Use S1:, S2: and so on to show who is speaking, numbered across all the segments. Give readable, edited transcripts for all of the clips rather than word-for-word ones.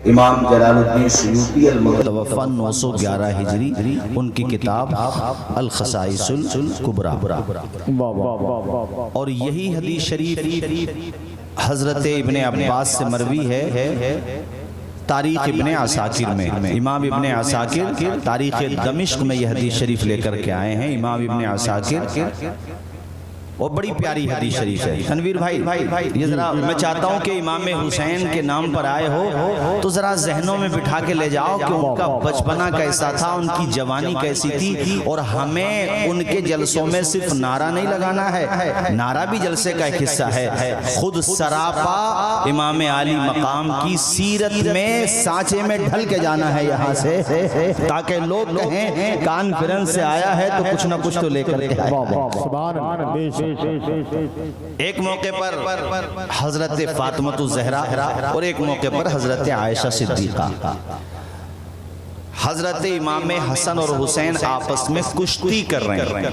S1: امام جلال الدین سیوطی المتوفی 911 ہجری، ان کی کتاب الخصائص الکبریٰ، اور یہی حدیث شریف حضرت ابن عباس سے مروی ہے تاریخ ابن عساکر میں۔ امام ابن عساکر تاریخ دمشق میں یہ حدیث شریف لے کر کے آئے ہیں۔ امام ابن عساکر، اور بڑی پیاری حدیث شریف ہے۔ تنویر بھائی یہ ذرا میں چاہتا ہوں کہ امام حسین کے نام پر آئے ہو تو ذرا ذہنوں میں بٹھا کے لے جاؤ کہ ان کا بچپنا کیسا تھا، ان کی جوانی کیسی تھی، اور ہمیں ان کے جلسوں میں صرف نعرہ نہیں لگانا ہے، نعرہ بھی جلسے کا ایک حصہ ہے، خود سراپا امام عالی مقام کی سیرت میں سانچے میں ڈھل کے جانا ہے یہاں سے، تاکہ لوگ کہیں کانفرنس سے آیا ہے تو کچھ نہ کچھ تو لے کر کے آئے۔ ایک موقع پر حضرت فاطمہ الزہرا اور ایک موقع پر حضرت عائشہ صدیقہ، حضرت امام حسن اور حسین آپس میں کشتی کر رہے ہیں۔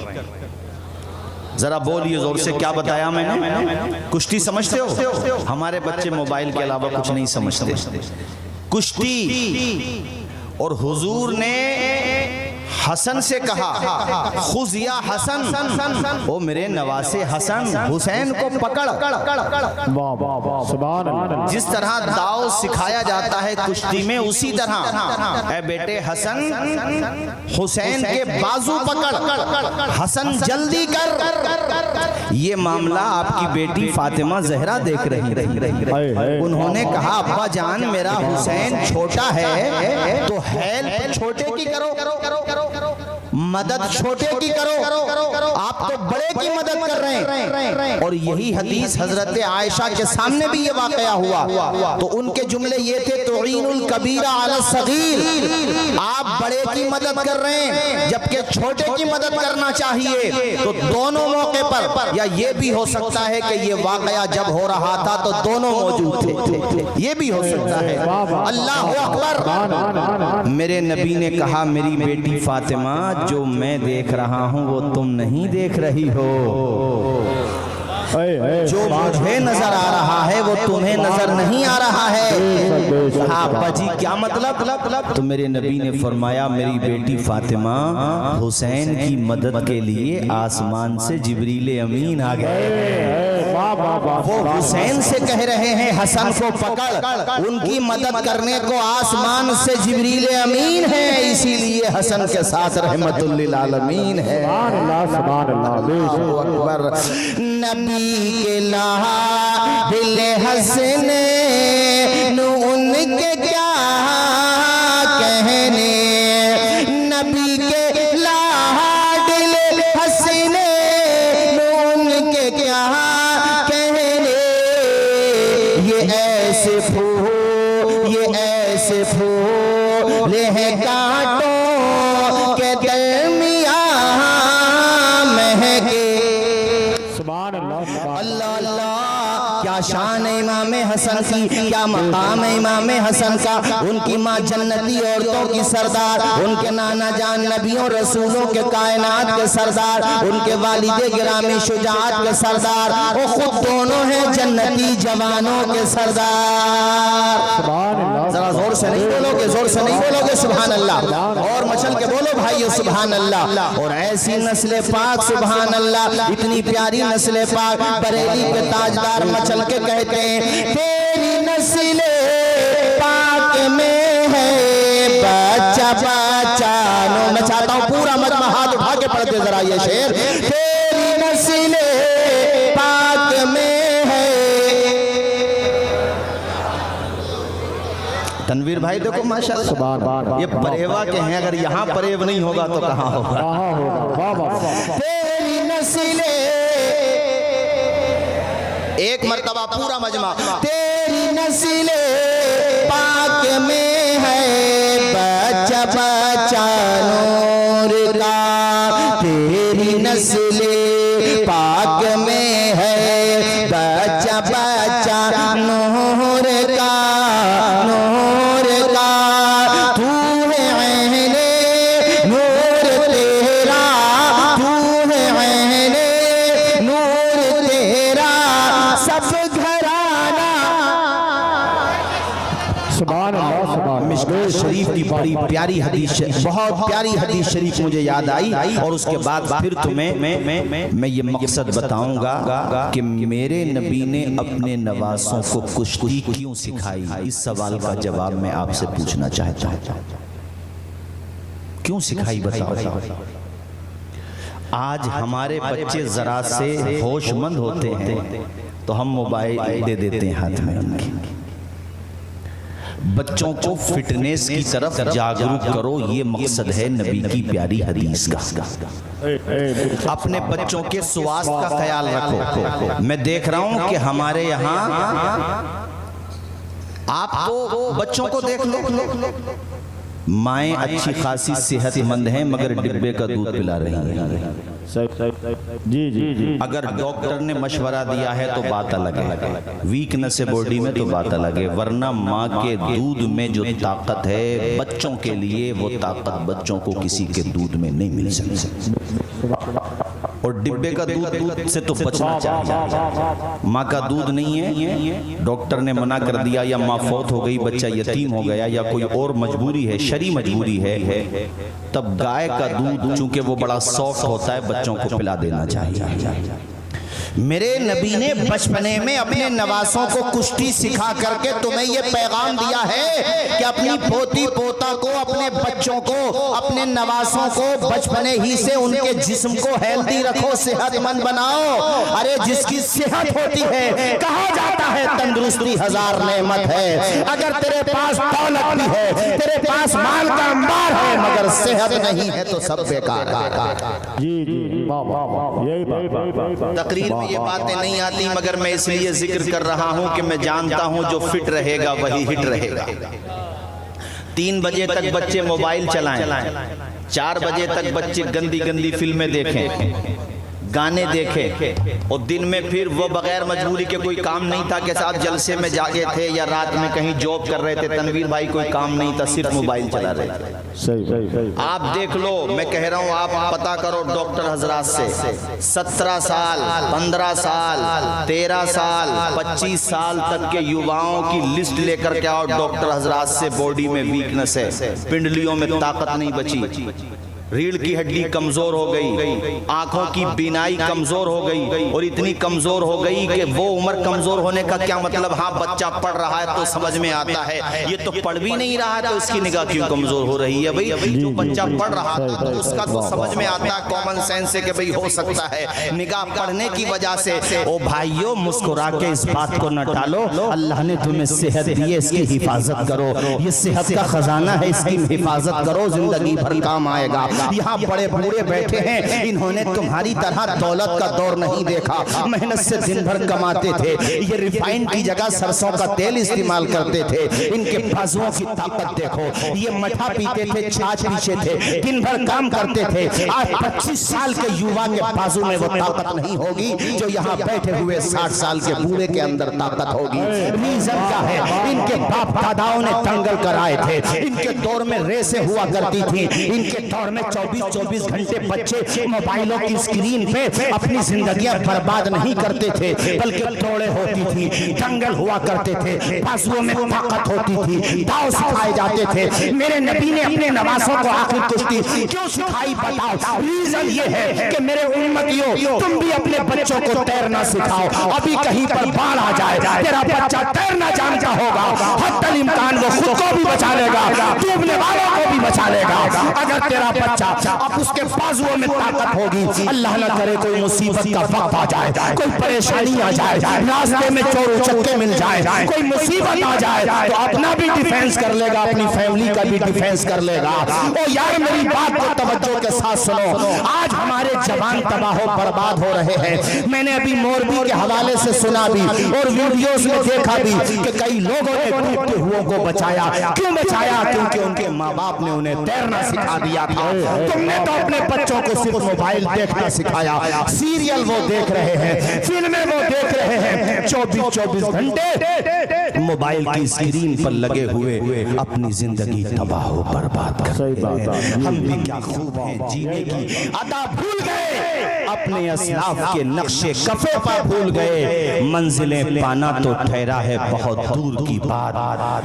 S1: ذرا بولیے زور سے، کیا بتایا میں نے؟ کشتی سمجھتے ہو؟ ہمارے بچے موبائل کے علاوہ کچھ نہیں سمجھتے۔ کشتی، اور حضور نے حسن سے کہا خذ یا حسن، او میرے نواسے حسن، حسین کو پکڑ۔ جس طرح داؤ سکھایا جاتا ہے کشتی میں، اسی طرح اے بیٹے حسن، حسین کے بازو پکڑ، حسن جلدی کر۔ یہ معاملہ آپ کی بیٹی فاطمہ زہرا دیکھ رہی، انہوں نے کہا ابا جان میرا حسین چھوٹا ہے تو ہیلپ چھوٹے کی کرو، مدد چھوٹے کی کرو، آپ تو بڑے کی مدد کر رہے ہیں۔ اور یہی حدیث حضرت عائشہ کے سامنے بھی یہ واقعہ ہوا تو ان کے جملے یہ تھے تعین الکبیر علی الصغیر، آپ بڑے کی مدد کر رہے ہیں جبکہ چھوٹے کی مدد کرنا چاہیے۔ تو دونوں موقع پر، یا یہ بھی ہو سکتا ہے کہ یہ واقعہ جب ہو رہا تھا تو دونوں موجود تھے، یہ بھی ہو سکتا ہے۔ اللہ اکبر۔ میرے نبی نے کہا میری بیٹی فاطمہ، جو میں دیکھ رہا ہوں وہ تم نہیں دیکھ رہی ہو، جو مجھے نظر آ رہا ہے وہ تمہیں نظر نہیں آ رہا ہے۔ ہاں بجی کیا مطلب؟ تو میرے نبی نے فرمایا میری بیٹی فاطمہ حسین کی مدد کے لیے آسمان سے جبریل امین آ گئے، وہ حسین سے کہہ رہے ہیں حسن کو پکڑ، ان کی مدد کرنے کو آسمان سے جبریل امین ہے، اسی لیے حسن کے ساتھ رحمت للعالمین ہے۔ اللہ اکبر۔ نبی کے لاڈل حسن ان کے کیا کہنے، نبی کے لاڈل حسن ان کے کیا کہنے، یہ ایسے پھول ہیں کانٹوں کے درمیان مہکے۔ اللہ اللہ، کیا شان ہے امام حسن کی، کیا مقام ہے امام حسن کا۔ ان کی ماں جنتی عورتوں کی سردار، ان کے نانا جان نبیوں رسولوں کے کائنات کے سردار، ان کے والد گرامی شجاعت کے سردار، وہ خود دونوں ہیں جنتی جوانوں کے سردار۔ ذرا زور سے نہیں بولو گے، زور سے نہیں بولو گے سبحان اللہ، اور مچل کے بولو بھائیو سبحان اللہ۔ اور ایسی نسل پاک سبحان اللہ، اتنی پیاری نسل پاک، بریلی کے تاجدار مچل کے کہتے ہیں تیری نسل پاک میں ہے بچہ بچہ نو۔ میں چاہتا ہوں پورا مجمع ہاتھ اٹھا کے پڑھتے ذرا یہ شعر، تیری نسل پاک میں ہے۔ تنویر بھائی دیکھو ماشاءاللہ، یہ پریوا کے ہیں، اگر یہاں پریو نہیں ہوگا تو کہاں ہوگا؟ تیری نسل، ایک مرتبہ پورا مجمع، تیری نسل پاک میں ہے بچہ بچہ نور کا، تیری نسل پاک میں ہے بچہ بچہ نور کا، نور کا تو ہے عین نور تیرا، تو ہے عین نور تیرا، سب گھرانہ سبحان اللہ۔ مشکات شریف کی بڑی پیاری حدیث، بہت پیاری حدیث شریف مجھے یاد آئی، اور اس کے بعد پھر تمہیں میں یہ مقصد بتاؤں گا کہ میرے نبی نے اپنے نواسوں کو کشتی کیوں سکھائی۔ اس سوال کا جواب میں آپ سے پوچھنا چاہتا ہوں، کیوں سکھائی بتاؤ۔ آج ہمارے بچے ذرا سے ہوش مند ہوتے ہیں تو ہم موبائل دے دیتے ہیں ہاتھ میں ان کی۔ بچوں کو فٹنس کی طرف جاگرک کرو، یہ مقصد ہے نبی کی پیاری حدیث کا۔ اپنے بچوں کے سواستھ کا خیال رکھو۔ میں دیکھ رہا ہوں کہ ہمارے یہاں آپ تو بچوں کو دیکھ لو، مائیں اچھی خاصی صحت مند ہیں مگر ڈبے کا دودھ پلا رہی ہیں۔ اگر ڈاکٹر نے مشورہ دیا ہے تو بات الگ ہے، ویکنس ہے باڈی میں تو بات الگ ہے، ورنہ ماں کے دودھ میں جو طاقت ہے بچوں کے لیے، وہ طاقت بچوں کو کسی کے دودھ میں نہیں مل سکتی۔ اور ڈبے کا دودھ سے تو بچنا چاہیے۔ ماں کا دودھ نہیں ہے، ڈاکٹر نے منع کر دیا، یا ماں فوت ہو گئی، بچہ یتیم ہو گیا، یا کوئی اور مجبوری ہے، شرعی مجبوری ہے، تب گائے کا دودھ چونکہ وہ بڑا سافٹ ہوتا ہے بچوں کو پلا دینا چاہیے۔ میرے نبی نے بچپنے میں اپنے نواسوں کو کشتی سکھا کر کے تمہیں یہ پیغام دیا ہے کہ اپنی پوتی پوتا کو، اپنے بچوں کو، اپنے نواسوں کو بچپنے ہی سے ان کے جسم کو ہیلدی رکھو، صحت مند بناؤ۔ ارے جس کی صحت ہوتی ہے، کہا جاتا ہے تندرستی ہزار نعمت ہے۔ اگر تیرے پاس دولت بھی ہے، تیرے پاس مال کا انبار ہے، مگر صحت نہیں ہے تو سب بیکار ہے۔ تقریر میں یہ باتیں نہیں آتی، مگر میں اس لیے ذکر کر رہا ہوں کہ میں جانتا ہوں جو فٹ رہے گا وہی ہٹ رہے گا۔ 3 بجے تک بچے موبائل چلائیں، 4 بجے تک بچے گندی گندی فلمیں دیکھیں، گانے دیکھیں، اور دن میں پھر وہ بغیر مجبوری کے، کوئی کام نہیں تھا کہ ساتھ جلسے میں جاگے تھے یا رات میں کہیں جاب کر رہے تھے، تنویر بھائی کوئی کام نہیں تھا، صرف موبائل چلا رہے تھے۔ آپ دیکھ لو، میں کہہ رہا ہوں آپ پتا کرو ڈاکٹر حضرات سے، 17 سال 15 سال 13 سال 25 سال تک کے یوواؤں کی لسٹ لے کر کے آؤ ڈاکٹر حضرات سے۔ باڈی میں ویکنس ہے، پنڈلیوں میں طاقت نہیں بچی، ریڑھ کی ہڈی کمزور ہو گئی، آنکھوں کی بینائی کمزور ہو گئی، اور اتنی کمزور ہو گئی کہ وہ عمر کمزور ہونے کا کیا مطلب؟ ہاں بچہ پڑھ رہا ہے تو سمجھ میں آتا ہے، یہ تو پڑھ بھی نہیں رہا ہے تو اس کی نگاہ کیوں کمزور ہو رہی ہے؟ بھئی جو بچہ پڑھ رہا تھا تو اس کا تو سمجھ میں آتا ہے، کامن سینس سے کہ بھئی ہو سکتا ہے نگاہ پڑھنے کی وجہ سے۔ او بھائیو، مسکرا کے اس بات کو نہ ٹالو، اللہ نے تمہیں صحت دی ہے، اس کی حفاظت کرو، یہ صحت کا خزانہ ہے، اس کی حفاظت کرو، زندگی بھر کام آئے گا۔ یہاں بڑے بوڑھے بیٹھے ہیں، انہوں نے تمہاری طرح دولت کا دور نہیں دیکھا، محنت سے دن بھر کماتے تھے، یہ ریفائنڈ کی جگہ سرسوں کا تیل استعمال کرتے تھے، ان کے بازوؤں کی طاقت دیکھو، یہ مٹھا پیتے تھے، چھاچھ پیچھے تھے، دن بھر کام کرتے تھے۔ آج 25 سال کے یووا کے بازو میں وہ طاقت نہیں ہوگی جو یہاں بیٹھے ہوئے 60 سال کے بوڑھے کے اندر طاقت ہوگی۔ ریزن کیا ہے؟ ان کے باپ داداؤں نے دنگل کرائے تھے، ان کے دور میں ریسیں ہوا کرتی تھی، ان کے دور میں 24 گھنٹے بچے موبائلوں کی اسکرین پہ اپنی زندگیاں برباد نہیں کرتے تھے، بلکہ دوڑے ہوتی تھی، دنگل ہوا کرتے تھے، بازوؤں میں طاقت ہوتی تھی، داؤ سکھائے جاتے تھے۔ میرے نبی نے اپنے نواسوں کو آخر کشتی کیوں سکھائی بتاؤ؟ ریزن یہ ہے کہ میرے امتیوں، تم بھی اپنے بچوں کو تیرنا سکھاؤ۔ ابھی کہیں پر باڑ آ جائے، تیرا بچہ تیرنا جانتا ہوگا، حتی الامکان وہ خود کو بھی بچا لے گا، ڈوبنے والوں کو بھی بچا لے گا۔ اگر تیرا بچہ اب اس کے بازوؤں میں طاقت ہوگی، اللہ نہ کرے کوئی مصیبت کا وقت آ جائے، کوئی پریشانی آ جائے، راستے میں چور چکے مل جائے، کوئی مصیبت آ جائے تو اپنا بھی ڈیفینس کر لے گا، اپنی فیملی کا بھی ڈیفینس کر لے گا۔ او یار میری بات کو توجہ کے ساتھ سنو، آج ہمارے جوان تباہ و برباد ہو رہے ہیں۔ میں نے ابھی موربی کے حوالے سے سنا بھی اور ویڈیوز میں دیکھا بھی کہ کئی لوگوں نے ڈوبتے ہوئے کو بچایا۔ کیوں بچایا؟ کیونکہ ان کے ماں باپ نے انہیں تیرنا سکھا دیا تھا۔ تم نے تو اپنے بچوں کو صرف موبائل دیکھنا سکھایا، سیریل وہ دیکھ رہے ہیں، فلمیں وہ دیکھ رہے ہیں، 24 گھنٹے موبائل کی اسکرین پر لگے ہوئے اپنی زندگی تباہ و برباد کر رہے ہیں۔ ہم بھی کیا خوب ہیں جینے کی ادا بھول گئے، اپنے اسلاف کے نقش کفے پر بھول گئے، منزلیں پانا تو ٹھہرا ہے بہت دور کی بات،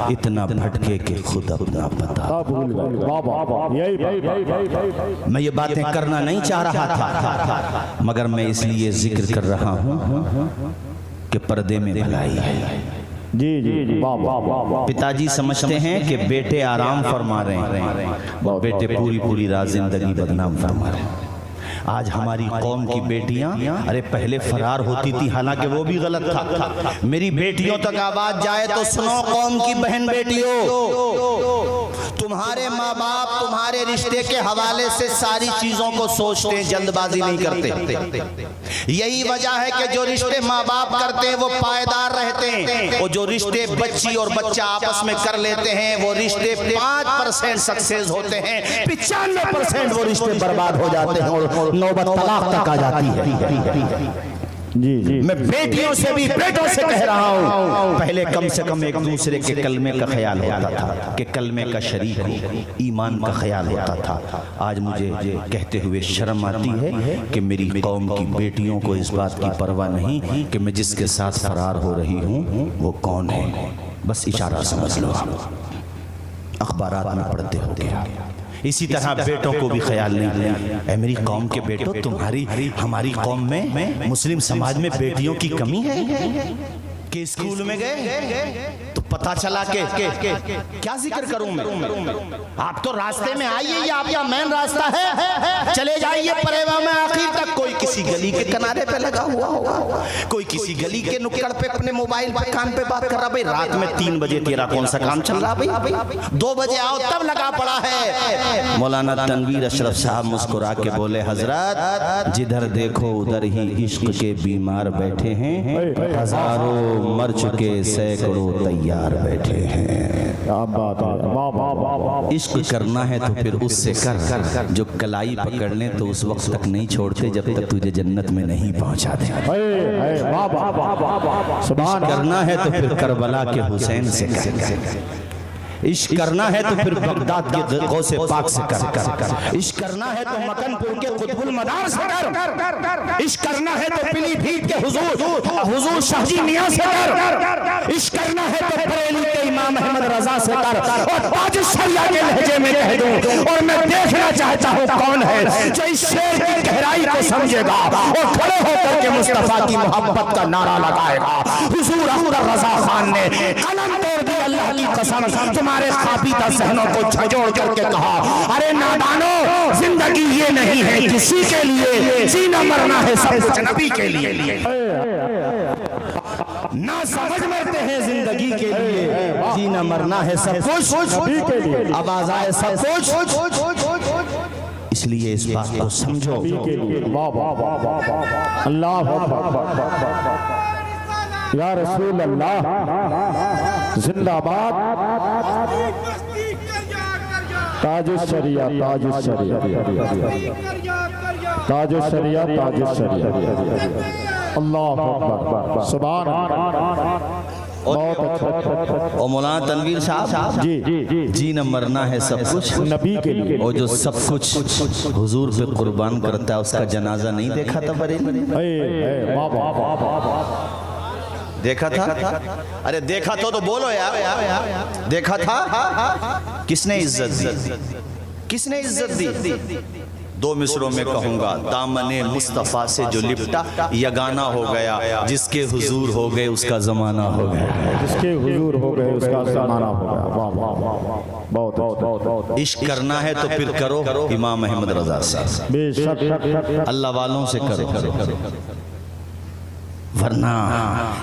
S1: اتنا بھٹکے کہ خود اپنا پتا بھول گئے۔ میں یہ باتیں کرنا نہیں چاہ رہا تھا، مگر میں اس لیے ذکر کر رہا ہوں کہ پردے میں بھلائی ہے۔ پتا جی سمجھتے ہیں کہ بیٹے آرام فرما رہے ہیں اور بیٹے پوری رات زندگی بدنام فرما رہے ہیں۔ آج ہماری قوم کی بیٹیاں ارے پہلے فرار ہوتی تھی، حالانکہ وہ بھی غلط تھا۔ میری بیٹیوں تک آواز جائے تو سنو قوم کی بہن بیٹیوں، تمہارے ماں باپ تمہارے رشتے کے حوالے سے ساری چیزوں کو سوچتے ہیں، جلد بازی نہیں کرتے۔ یہی وجہ ہے کہ جو رشتے ماں باپ کرتے ہیں وہ پائیدار رہتے ہیں، اور جو رشتے بچی اور بچہ آپس میں کر لیتے ہیں وہ رشتے 5% سکسیس ہوتے ہیں، 95% وہ رشتے برباد ہو جاتے ہیں اور نوبت طلاق تک آ جاتی ہے۔ میں بیٹیوں سے بھی بیٹوں سے کہہ رہا ہوں، پہلے کم سے کم ایک دوسرے کے کلمے کا خیال ہوتا تھا کہ کلمے کا شریک ہو، ایمان کا خیال ہوتا تھا۔ آج مجھے کہتے ہوئے شرم آتی ہے کہ میری قوم کی بیٹیوں کو اس بات کی پرواہ نہیں کہ میں جس کے ساتھ فرار ہو رہی ہوں وہ کون ہے، بس اشارہ سمجھ لو، اخبارات میں پڑھتے ہو گیا۔ اسی طرح بیٹوں کو بھی خیال نہیں، اے میری قوم کے بیٹوں، ہماری قوم میں مسلم سماج میں بیٹیوں کی کمی ہے کہ اسکول میں گئے تو پتہ چلا کہ کیا ذکر کروں میں، آپ تو راستے میں آئیے، یہ آپ کا مین راستہ ہے، چلے جائیے پریوا میں آخر تک، کوئی کسی گلی کے کنارے پہ لگا ہوا ہوگا، کوئی کسی گلی کے نکڑ پہ اپنے موبائل پہ کان پہ بات کر رہا، بھئی رات میں 3 بجے تیرا کون سا کام چل رہا، بھئی 2 بجے آؤ تب لگا پڑا ہے۔ مولانا تنویر اشرف صاحب مسکرا کے بولے، حضرات جدھر دیکھو ادھر ہی عشق کے بیمار بیٹھے ہیں، ہزاروں مر چکے سینکڑوں تیار بیٹھے ہیں۔ عشق کرنا ہے تو پھر اس سے کر، جو کلائی پکڑ لیں تو اس وقت تک نہیں چھوڑتے جب تک تجھے جنت میں نہیں پہنچا دیں۔ عشق کرنا ہے تو پھر کربلا کے حسین سے کر، عشق کرنا ہے تو پھر بغداد کے غوث پاک سے کر، عشق کرنا ہے تو مکن پور کے قطب المدار سے کر، عشق کرنا ہے تو پلی بھیت کے حضور شاہ جی میاں سے کر، عشق کرنا ہے تو بریلی کے امام احمد رضا سے کر، اور تاج الشریعہ کے لہجے میں کہہ دوں، اور میں دیکھنا چاہتا ہوں کون ہے جو اس شعر کی گہرائی کو سمجھے گا اور کھڑے ہو کر کے مصطفیٰ کی محبت کا نعرہ لگائے گا۔ حضور اختر رضا خان نے قلم توڑ دی، اللہ کی قسم تمہارے خابیدہ ذہنوں کو جھنجھوڑ کر کے کہا، ارے نادانو، زندگی یہ نہیں ہے کسی کے لیے، جینا مرنا ہے سب کچھ نبی کے لیے۔ نہ سمجھ مرتے ہیں زندگی کے لیے، جینا مرنا ہے سب کچھ نبی کے لیے، اب آزائے سب کچھ، اس لیے اس بات کو سمجھو۔
S2: اللہ یا رسول اللہ زندہ باد، تاج الشریعہ، تاج الشریعہ، تاج الشریعہ، تاج الشریعہ، اللہ اکبر، سبحان اللہ۔
S1: اور مولانا تنویر صاحب جینا مرنا ہے سب کچھ
S2: نبی کے لیے،
S1: اور جو سب کچھ حضور پہ قربان کرتا ہے اس کا جنازہ نہیں دیکھا تھا بریلی میں؟ دیکھا تھا؟ ارے دیکھا تو بولو یار، دیکھا تھا؟ کس نے عزت دی؟ کس نے عزت دی؟ 2 مصروں میں کہوں گا، دامن مصطفیٰ سے جو لپٹا یگانہ ہو گیا، جس کے حضور ہو گئے اس کا زمانہ ہو گیا،
S2: جس کے حضور ہو گئے اس کا زمانہ ہو گیا۔ بہت
S1: عشق کرنا ہے تو پھر کرو امام احمد رضا سے،
S2: بے شک
S1: اللہ والوں سے کرو، ورنہ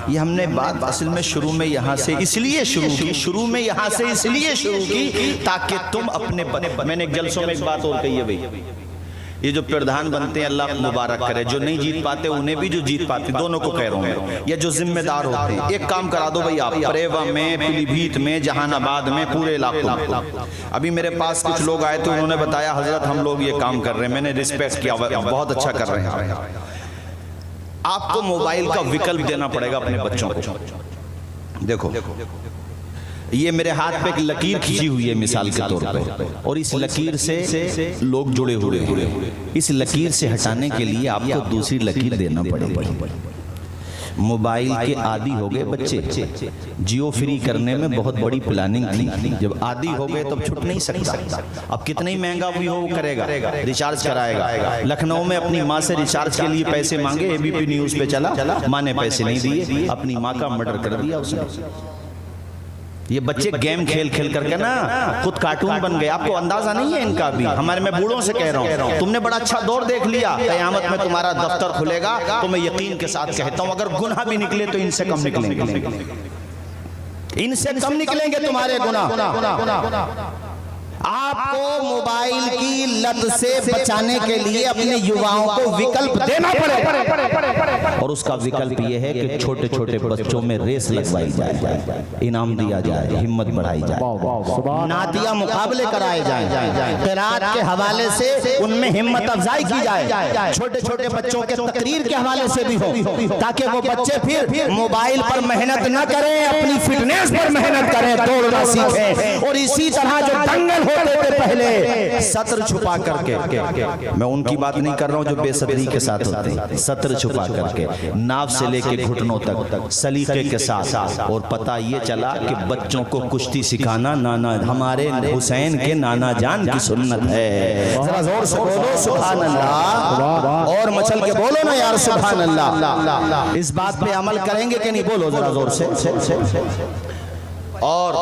S1: یہ ہم نے بات اصل میں شروع میں یہاں سے اس لیے شروع کی تاکہ تم اپنے میں نے جلسوں میں ایک بات اور کہی ہے بھئی، یہ جو پردھان بنتے ہیں اللہ مبارک کرے، جو نہیں جیت پاتے انہیں بھی، جو جیت پاتے دونوں کو کہہ رہا ہوں، یا جو ذمہ دار ہوتے ہیں، ایک کام کرا دو بھئی آپ، پریوا میں، پیلی بھیت میں، جہان آباد میں، پورے علاقوں میں۔ ابھی میرے پاس کچھ لوگ آئے تھے، انہوں نے بتایا حضرت ہم لوگ یہ کام کر رہے ہیں، میں نے ریسپیکٹ کیا، بہت اچھا کر رہے ہیں۔ آپ کو موبائل کا وکلپ دینا پڑے گا اپنے بچوں کو، دیکھو یہ میرے ہاتھ پہ ایک لکیر کھینچی ہوئی ہے مثال کے طور پہ، اور اس لکیر سے لوگ جڑے ہوئے ہیں. اس لکیر سے ہٹانے کے لیے آپ کو دوسری لکیر دینا پڑے گی. موبائل کے عادی ہو گئے بچے، جیو فری کرنے میں بہت بڑی پلاننگ تھی، جب عادی ہو گئے تو چھٹ نہیں سکتا. اب کتنا ہی مہنگا بھی ہو وہ کرے گا، ریچارج کرائے گا. لکھنؤ میں اپنی ماں سے ریچارج کے لیے پیسے مانگے، اے بی پی نیوز پہ چلا، ماں نے پیسے نہیں دیے، اپنی ماں کا مرڈر کر دیا اس نے. یہ بچے گیم کھیل کھیل کر کے نا خود کارٹون بن گئے. آپ کو اندازہ نہیں ہے ان کا بھی. ہمارے میں بوڑھوں سے کہہ رہا ہوں، تم نے بڑا اچھا دور دیکھ لیا، قیامت میں تمہارا دفتر کھلے گا تو میں یقین کے ساتھ کہتا ہوں اگر گناہ بھی نکلے تو ان سے کم نکلیں گے، ان سے کم نکلیں گے تمہارے گناہ. آپ کو موبائل کی لت سے بچانے کے لیے اپنے یواؤں کو وکلپ دینا پڑے، اور اس کا وکلپ یہ ہے کہ چھوٹے چھوٹے بچوں میں ریس لگوائی جائے، انعام دیا جائے، ہمت بڑھائی جائے، نعتیہ مقابلے کرائے جائیں، قرات کے حوالے سے ان میں ہمت افزائی کی جائے، چھوٹے چھوٹے بچوں کے تقریر کے حوالے سے بھی ہو، تاکہ وہ بچے پھر موبائل پر محنت نہ کریں، اپنی فٹنس پر محنت کریں، دوڑنا سیکھیں. اور اسی طرح جو دنگل ہوتے تھے پہلے سطر چھپا کر کے، میں ان کی بات نہیں کر رہا ہوں جو بے صدری کے ساتھ ہوتے ہیں، سطر چھپا کر کے ناف سے لے کے گھٹنوں تک سلیقے کے ساتھ. اور پتہ یہ چلا کہ بچوں کو کشتی سکھانا نانا ہمارے حسین کے نانا جان کی سنت ہے. ذرا زور سے بولو سبحان اللہ، اور مچل کے بولو نا یار سبحان اللہ. اس بات پہ عمل کریں گے کہ نہیں؟ بولو ذرا زور سے. اور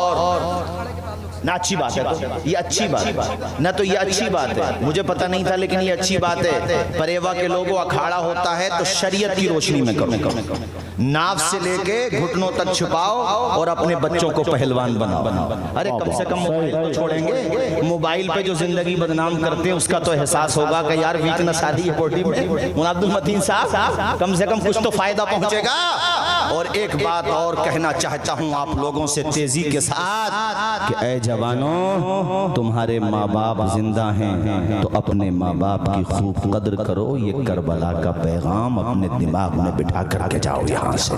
S1: نہ اچھی بات ہے، یہ اچھی بات نہ تو یہ اچھی بات ہے، مجھے پتہ نہیں تھا لیکن یہ اچھی بات ہے. پریوا کے لوگوں اکھاڑا ہوتا ہے تو شریعت کی روشنی میں کرو، ناف سے لے کے گھٹنوں تک چھپاؤ اور اپنے بچوں کو پہلوان بناؤ. ارے کم سے کم موبائل تو چھوڑیں گے. موبائل پہ جو زندگی بدنام کرتے ہیں اس کا تو احساس ہوگا کہ یار ویکنس آ رہی ہے باڈی میں. عبد المتین صاحب کم سے کم کچھ تو فائدہ پہنچے گا. اور ایک بات اور کہنا چاہتا ہوں آپ لوگوں سے تیزی کے ساتھ کہ اے جوانوں، تمہارے ماں باپ زندہ ہیں تو اپنے ماں باپ کی خوب قدر کرو. یہ کربلا کا پیغام اپنے دماغ میں بٹھا کر کے جاؤ یہاں سے.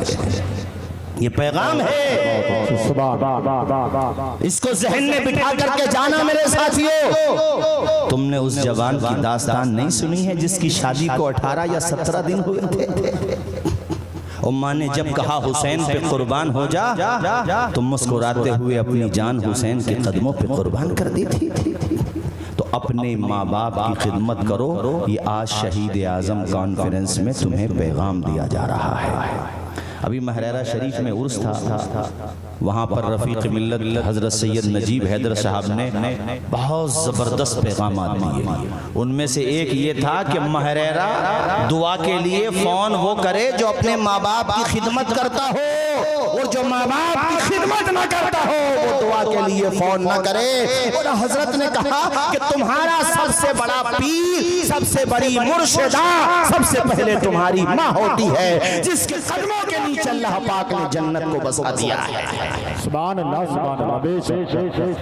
S1: یہ پیغام ہے، اس کو ذہن میں بٹھا کر کے جانا میرے ساتھیوں. تم نے اس جوان کی داستان نہیں سنی ہے جس کی شادی کو 18 یا 17 دن ہوئے تھے؟ اماں نے جب کہا حسین پہ قربان ہو جا تو مسکراتے ہوئے اپنی جان حسین کے قدموں پہ قربان کر دی تھی. تو اپنے ماں باپ کی خدمت کرو. یہ آج شہید اعظم کانفرنس میں تمہیں پیغام دیا جا رہا ہے. ابھی مہریرہ شریف میں عرس تھا، وہاں پر رفیق ملت حضرت سید نجیب حیدر صاحب نے بہت زبردست پیغامات دیے. ان میں سے ایک یہ تھا کہ مہریرہ دعا کے لیے فون وہ کرے جو اپنے ماں باپ کی خدمت کرتا ہو، اور جو ماں باپ کی خدمت نہ کرتا ہو وہ دعا کے لیے فون نہ کرے. اور حضرت نے کہا کہ تمہارا سب سے بڑا پیر، سب سے بڑی مرشدہ سب سے پہلے تمہاری ماں ہوتی ہے، جس کے قدموں کے نیچے اللہ پاک نے جنت کو بسا دیا ہے.
S2: سبحان اللہ سبحان اللہ.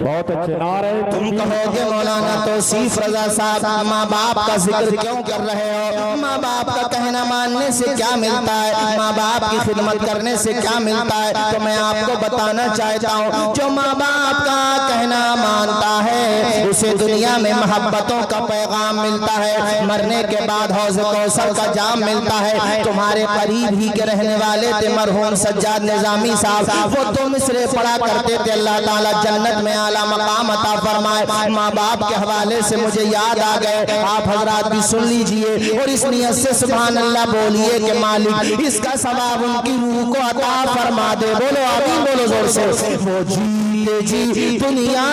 S2: بہت اچھے نعرے.
S1: تم کہو گے مولانا توصیف رضا صاحب ماں باپ کا ذکر کیوں کر رہے ہو؟ ماں باپ کا کہنا ماننے سے کیا ملتا ہے؟ ماں باپ کی خدمت کرنے سے کیا ملتا ہے؟ تو میں آپ کو بتانا چاہتا ہوں، جو ماں باپ کا کہنا مانتا ہے اسے دنیا میں محبتوں کا پیغام ملتا ہے، مرنے کے بعد حوض کوثر کا جام ملتا ہے. تمہارے قریب ہی کے رہنے والے تھے مرحوم سجاد نظامی صاحب، وہ دو مصرے پڑھا کرتے تھے، اللہ تعالیٰ جنت میں اعلیٰ مقام عطا فرمائے. ماں باپ کے حوالے سے مجھے یاد آ گئے، آپ حضرات بھی سن لیجئے اور اس نیت سے سبحان اللہ بولیے کہ مالک اس کا ثواب ان کی روح کو عطا فرما دے. بولو آمین، بولو زور سے. وہ جی دنیا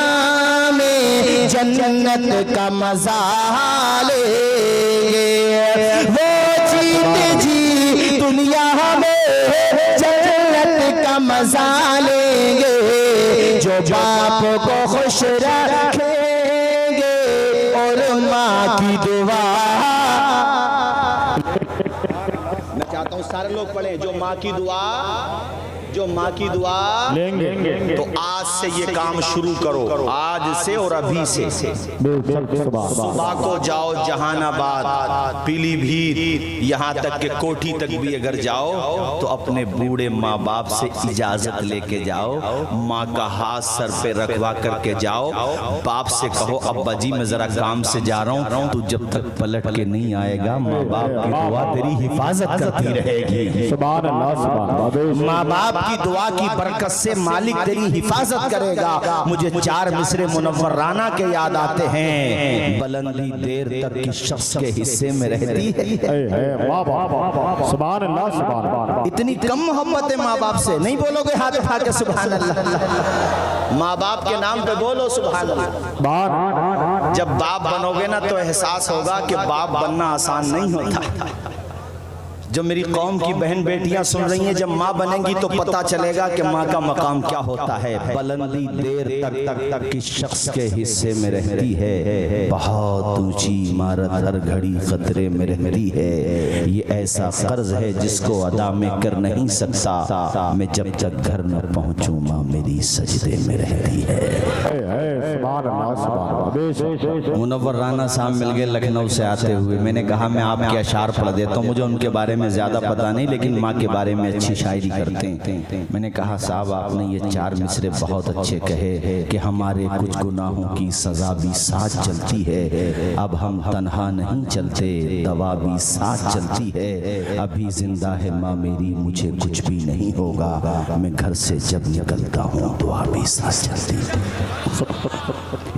S1: میں جنت کا مزہ لے گے، وہ جی دنیا میں جنت کا مزہ لیں گے، جو باپ کو خوش رکھیں گے اور ماں کی دعا. میں چاہتا ہوں سارے لوگ پڑھیں، جو ماں کی دعا جو ماں کی دعا
S2: لیں گے
S1: تو آج سے یہ کام شروع کرو، آج سے اور ابھی سے۔ صبح کو جاؤ جہان آباد، پیلی بھیت، یہاں تک کہ کوٹھی تک بھی اگر جاؤ تو اپنے بوڑھے ماں باپ سے اجازت لے کے جاؤ، ماں کا ہاتھ سر پہ رکھوا کر کے جاؤ، باپ سے کہو ابا جی میں ذرا کام سے جا رہا ہوں، تو جب تک پلٹ کے نہیں آئے گا ماں باپ کی دعا تیری حفاظت کرتی رہے گی۔
S2: سبحان اللہ سبحان اللہ۔
S1: ماں باپ کی دعا کی برکت سے مالک تیری حفاظت کرے گا۔ مجھے 4 مصرے منورانہ کے یاد آتے ہیں، بلندی دیر تک کس شخص کے حصے میں رہتی ہے۔
S2: سبحان اللہ سبحان اللہ۔
S1: اتنی کم محبت ہے ماں باپ سے، نہیں بولو گے ہاتھ اٹھا کے سبحان اللہ؟ ماں باپ کے نام پہ بولو سبحان اللہ۔ جب باپ بنو گے نا تو احساس ہوگا کہ باپ بننا آسان نہیں ہوتا۔ جو میری قوم کی بہن بیٹیاں سن رہی ہیں، جب ماں بنیں گی تو پتہ چلے گا کہ ماں کا مقام کیا ہوتا ہے۔ بلندی دیر تک کس شخص کے حصے میں رہتی ہے، بہت اونچی عمارت ہر گھڑی خطرے میں رہتی ہے۔ یہ ایسا قرض ہے جس کو ادا میں کر نہیں سکتا، میں جب تک گھر نہ پہنچوں ماں میری سجدے میں رہتی ہے۔ منور رانا صاحب مل گئے لکھنؤ سے آتے ہوئے، میں نے کہا میں آپ کے اشعار پڑھ دیتا ہوں، مجھے ان کے بارے میں زیادہ پتہ نہیں لیکن ماں کے بارے میں اچھی شاعری کرتے ہیں۔ میں نے کہا صاحب آپ نے یہ 4 مصرے بہت اچھے کہے کہ ہمارے کچھ گناہوں کی سزا بھی ساتھ چلتی ہے، اب ہم تنہا نہیں چلتے، دوا بھی ساتھ چلتی ہے، ابھی زندہ ہے ماں میری مجھے کچھ بھی نہیں ہوگا، میں گھر سے جب نکلتا ہوں دعا بھی ساتھ چلتی ہے۔